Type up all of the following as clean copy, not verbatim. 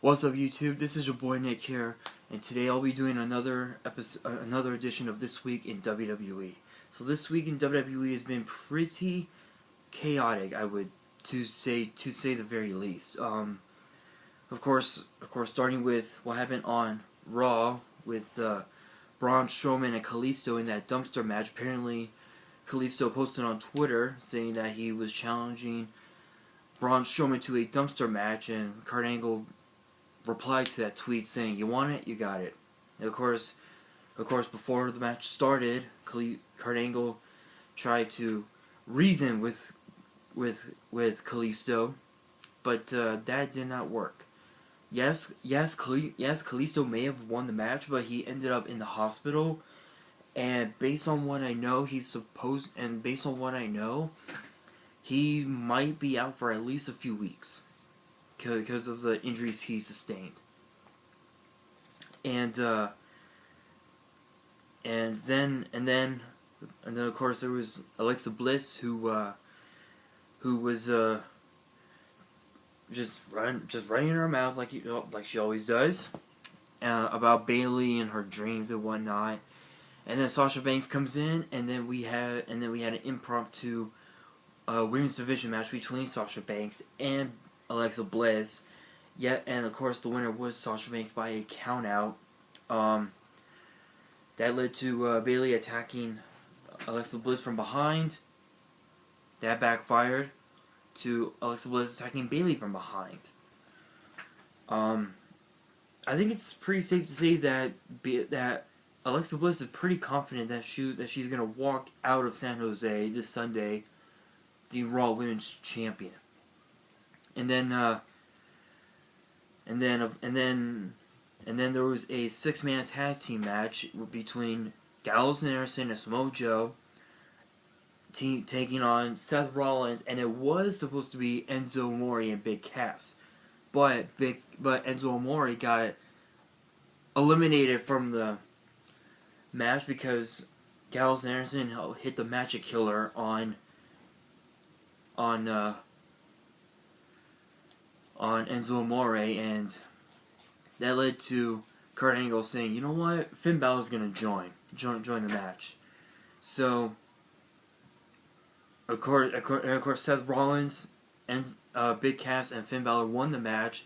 What's up, YouTube? This is your boy Nick here, and today I'll be doing another edition of This Week in WWE. So this week in WWE has been pretty chaotic, I would to say the very least. Of course, starting with what happened on Raw with Braun Strowman and Kalisto in that dumpster match. Apparently, Kalisto posted on Twitter saying that he was challenging Braun Strowman to a dumpster match, and Kurt Angle replied to that tweet saying, "You want it, you got it." And of course, before the match started, Kurt Angle tried to reason with Kalisto, but that did not work. Yes, Kalisto may have won the match, but he ended up in the hospital. And based on what I know, he might be out for at least a few weeks because of the injuries he sustained. And then of course there was Alexa Bliss who was just running her mouth like she always does about Bayley and her dreams and whatnot. And then Sasha Banks comes in, and then we had an impromptu women's division match between Sasha Banks and Alexa Bliss. And of course the winner was Sasha Banks by a count out. That led to Bayley attacking Alexa Bliss from behind. That backfired to Alexa Bliss attacking Bayley from behind. I think it's pretty safe to say that Alexa Bliss is pretty confident that she's gonna walk out of San Jose this Sunday, the Raw Women's Champion. And then there was a 6-man tag team match between Gallows and Anderson and Samoa Joe taking on Seth Rollins, and it was supposed to be Enzo Amore and Big Cass, but Enzo Amore got eliminated from the match because Gallows and Anderson hit the Magic Killer on Enzo Amore, and that led to Kurt Angle saying, "You know what? Finn Balor's gonna join the match." So, of course, Seth Rollins and Big Cass and Finn Balor won the match.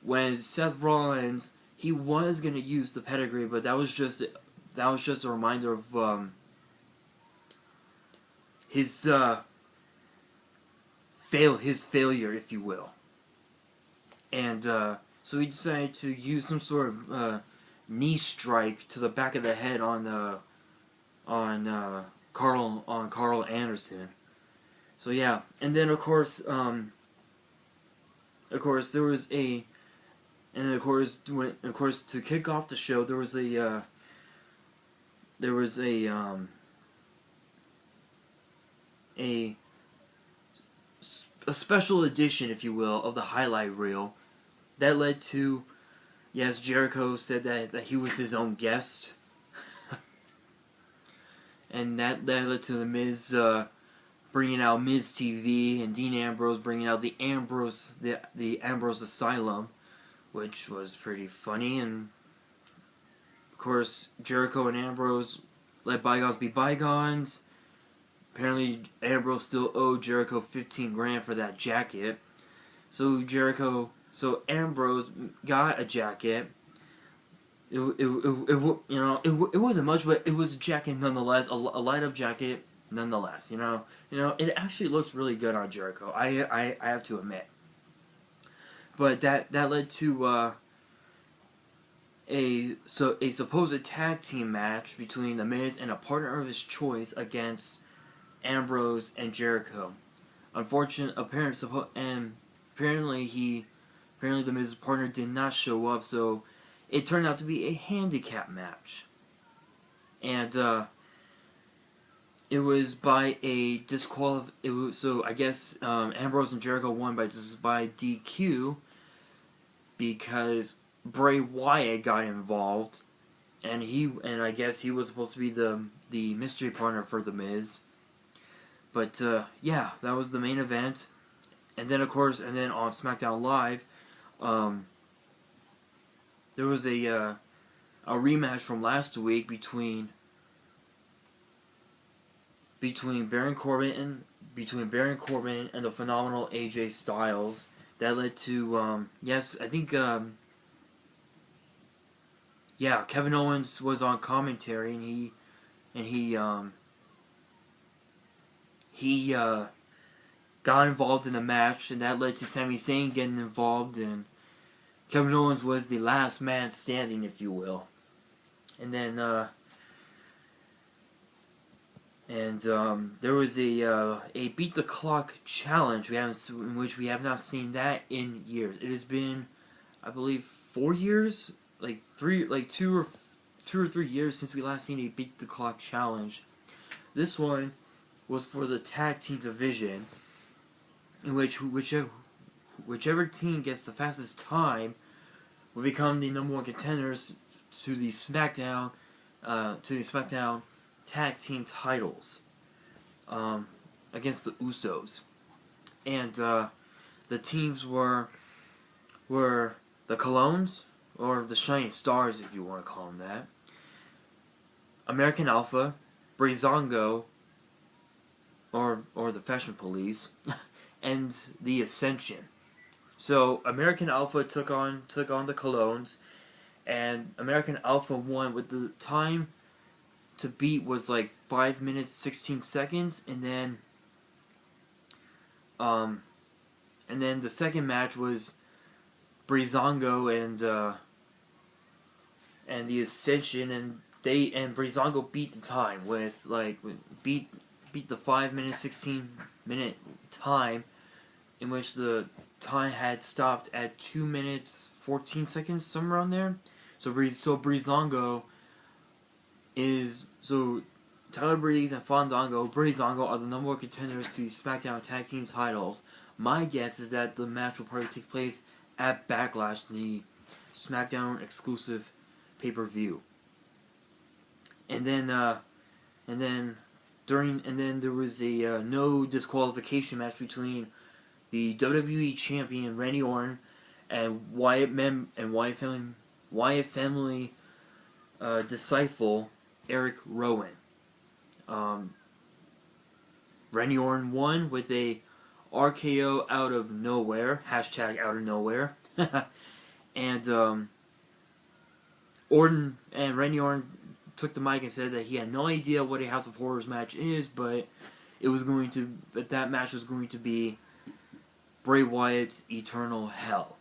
When Seth Rollins, he was gonna use the pedigree, but that was just a reminder of his failure, if you will. And so he decided to use some sort of knee strike to the back of the head on Carl Anderson. So yeah, and then of course there was to kick off the show there was a special edition, if you will, of the highlight reel. That led to, yes, Jericho said that he was his own guest. And that led to The Miz bringing out Miz TV, and Dean Ambrose bringing out the Ambrose Asylum, which was pretty funny. And of course, Jericho and Ambrose let bygones be bygones. Apparently, Ambrose still owed Jericho $15,000 for that jacket. So Ambrose got a jacket. It wasn't much, but it was a jacket nonetheless. A light-up jacket nonetheless. It actually looks really good on Jericho. I have to admit. But that led to a supposed tag team match between The Miz and a partner of his choice against Ambrose and Jericho. Apparently The Miz's partner did not show up, so it turned out to be a handicap match. And it was by a disqualification. So I guess Ambrose and Jericho won by DQ because Bray Wyatt got involved, and I guess he was supposed to be the mystery partner for The Miz. But yeah, that was the main event. And then on SmackDown Live, there was a rematch from last week between Baron Corbin and the phenomenal AJ Styles. That led to yes, I think yeah, Kevin Owens was on commentary, and he got involved in the match, and that led to Sami Zayn getting involved, and Kevin Owens was the last man standing, if you will. And then there was a beat the clock challenge in which we have not seen that in years. It has been, I believe, 4 years, like 2 or 3 years since we last seen a beat the clock challenge. This one was for the tag team division, in which whichever team gets the fastest time will become the #1 contenders to the SmackDown tag team titles against the Usos. And the teams were the Colognes, or the Shining Stars, if you want to call them that, American Alpha, Breezango, or the Fashion Police, and the Ascension. So American Alpha took on the Colognes, and American Alpha won with the time to beat was like 5 minutes 16 seconds, and then the second match was Breezango and the Ascension, and Breezango beat the time beat the 5 minute 16 minute time, in which the time had stopped at 2 minutes 14 seconds, somewhere around there. So Breezango Tyler Breeze and Breezango are the #1 contenders to SmackDown Tag Team titles. My guess is that the match will probably take place at Backlash, the SmackDown exclusive pay-per-view. And then there was a no disqualification match between the WWE champion Randy Orton and Wyatt family disciple Eric Rowan. Randy Orton won with a RKO out of nowhere, hashtag out of nowhere, and Randy Orton took the mic and said that he had no idea what a House of Horrors match is, but that match was going to be Bray Wyatt's Eternal Hell.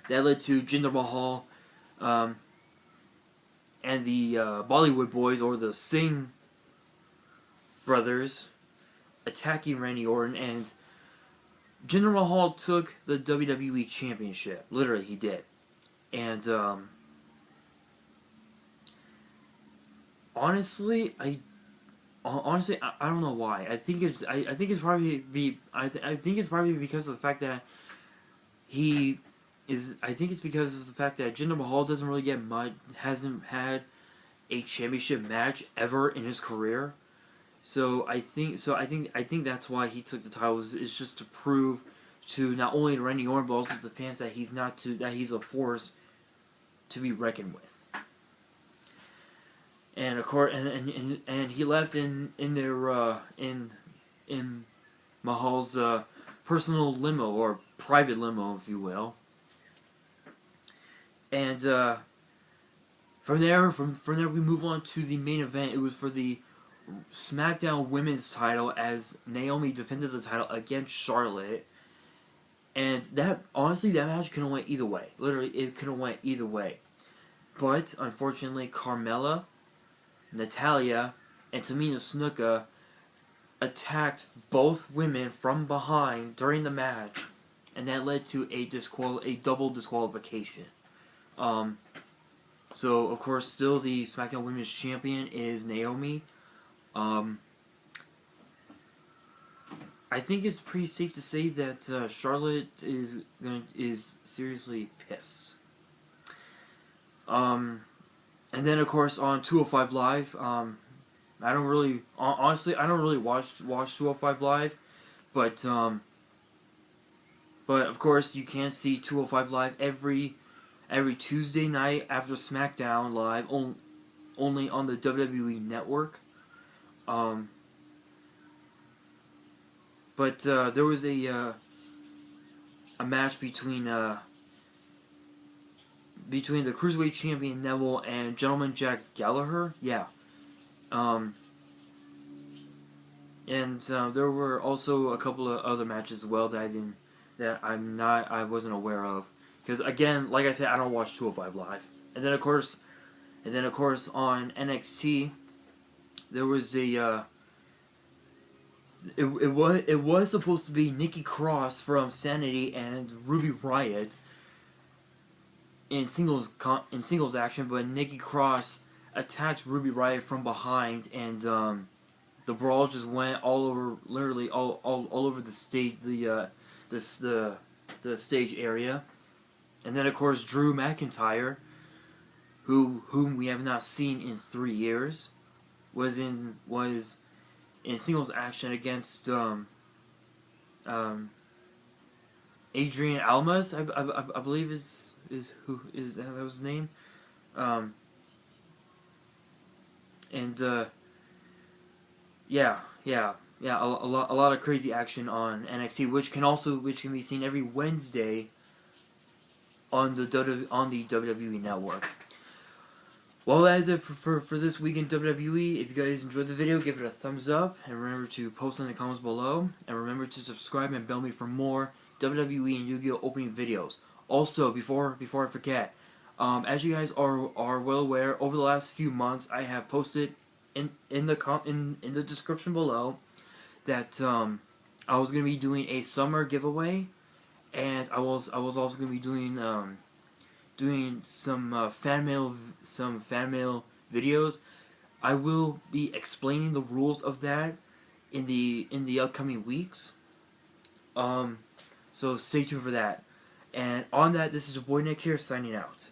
That led to Jinder Mahal and the Bollywood Boys, or the Singh brothers, attacking Randy Orton, and Jinder Mahal took the WWE Championship. Literally, he did. And honestly, I don't know why. I think it's probably because of the fact that Jinder Mahal doesn't really get much, hasn't had a championship match ever in his career. So I think that's why he took the title. Is just to prove to not only Randy Orton but also to the fans that he's a force to be reckoned with. And of course, and he left in Mahal's personal limo, or private limo, if you will. And from there we move on to the main event. It was for the SmackDown Women's title, as Naomi defended the title against Charlotte. And that match could have went either way. Literally, it could have went either way. But unfortunately, Carmella, Natalya, and Tamina Snuka attacked both women from behind during the match, and that led to a double disqualification. So of course, still the SmackDown Women's Champion is Naomi. I think it's pretty safe to say that Charlotte is seriously pissed. And then of course on 205 Live, I don't really watch 205 Live, but of course you can see 205 Live every every Tuesday night after SmackDown live, only on the WWE Network. But there was a match between the Cruiserweight Champion Neville and Gentleman Jack Gallagher. Yeah. And there were also a couple of other matches as well that I wasn't aware of. Because again, like I said, I don't watch 205 Live. And then of course on NXT, there was a it was supposed to be Nikki Cross from Sanity and Ruby Riott in singles action, but Nikki Cross attacked Ruby Riott from behind, and the brawl just went all over, literally all over the stage, the stage area. And then of course Drew McIntyre, whom we have not seen in 3 years, was in singles action against Adrian Almas, I believe is that was his name, and a lot of crazy action on NXT, which can be seen every Wednesday on the WWE Network. Well, that is it for this week in WWE. If you guys enjoyed the video, give it a thumbs up, and remember to post in the comments below, and remember to subscribe and bell me for more WWE and YuGiOh opening videos. Also, before I forget, as you guys are well aware, over the last few months, I have posted in the description below that I was gonna be doing a summer giveaway, and I was also gonna be doing some fan mail videos. I will be explaining the rules of that in the upcoming weeks. So stay tuned for that. And on that, this is your boy Nick here signing out.